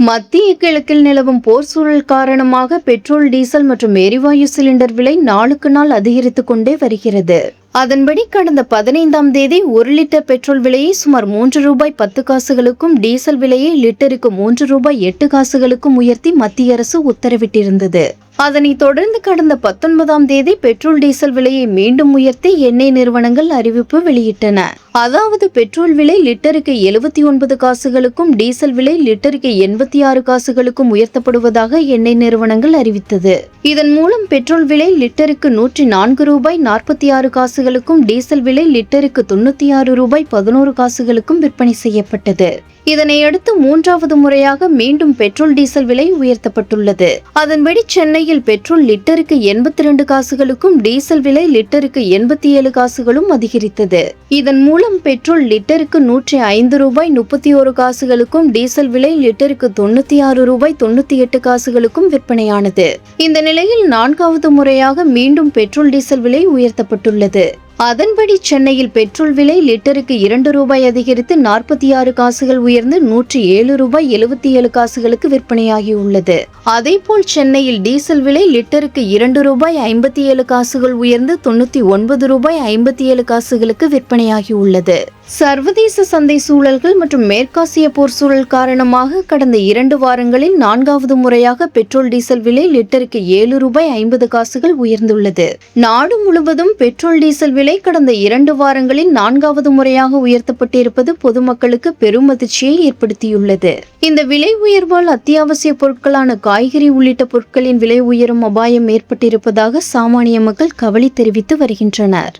மத்திய கிழக்கில் நிலவும் போர் சூழல் காரணமாக பெட்ரோல், டீசல் மற்றும் எரிவாயு சிலிண்டர் விலை நாளுக்கு நாள் அதிகரித்துக் கொண்டே வருகிறது. அதன்படி கடந்த 15ஆம் தேதி 1 லிட்டர் பெட்ரோல் விலையை சுமார் ₹3.10 டீசல் விலையை லிட்டருக்கு ₹3.08 உயர்த்தி மத்திய அரசு உத்தரவிட்டிருந்தது. அதனைத் தொடர்ந்து கடந்த 19ஆம் தேதி பெட்ரோல், டீசல் விலையை மீண்டும் உயர்த்தி எண்ணெய் நிறுவனங்கள் அறிவிப்பு வெளியிட்டன. அதாவது பெட்ரோல் விலை லிட்டருக்கு 79 காசுகளுக்கும், டீசல் விலை லிட்டருக்கு 86 காசுகளுக்கும் உயர்த்தப்படுவதாக எண்ணெய் நிறுவனங்கள் அறிவித்தது. இதன் மூலம் பெட்ரோல் விலை லிட்டருக்கு ₹104.46, டீசல் விலை லிட்டருக்கு ₹96.11 விற்பனை செய்யப்பட்டது. இதனையடுத்து 3வது முறையாக மீண்டும் பெட்ரோல், டீசல் விலை உயர்த்தப்பட்டுள்ளது. அதன்படி சென்னையில் பெட்ரோல் லிட்டருக்கு 82 காசுகளுக்கும், டீசல் விலை லிட்டருக்கு 87 காசுகளும் அதிகரித்தது. இதன் மூலம் பெட்ரோல் லிட்டருக்கு ₹105.31, டீசல் விலை லிட்டருக்கு ₹96.98 விற்பனையானது. இந்த நிலையில் 4வது முறையாக மீண்டும் பெட்ரோல், டீசல் விலை உயர்த்தப்பட்டுள்ளது. அதன்படி சென்னையில் பெட்ரோல் விலை லிட்டருக்கு ₹2 அதிகரித்து 46 காசுகள் உயர்ந்து ₹107.77 விற்பனையாகியுள்ளது. அதேபோல் சென்னையில் டீசல் விலை லிட்டருக்கு ₹2.57 உயர்ந்து ₹99.57 விற்பனையாகியுள்ளது. சர்வதேச சந்தை சூழல்கள் மற்றும் மேற்காசிய போர் சூழல் காரணமாக கடந்த 2 வாரங்களில் 4வது முறையாக பெட்ரோல், டீசல் விலை லிட்டருக்கு ₹7.50 உயர்ந்துள்ளது. நாடு முழுவதும் பெட்ரோல், டீசல் விலை கடந்த 2 வாரங்களில் 4வது முறையாக உயர்த்தப்பட்டிருப்பது பொதுமக்களுக்கு பெரும் அதிர்ச்சியை ஏற்படுத்தியுள்ளது. இந்த விலை உயர்வால் அத்தியாவசிய பொருட்களான காய்கறி உள்ளிட்ட பொருட்களின் விலை உயரும் அபாயம் ஏற்பட்டிருப்பதாக சாமானிய மக்கள் கவலை தெரிவித்து வருகின்றனர்.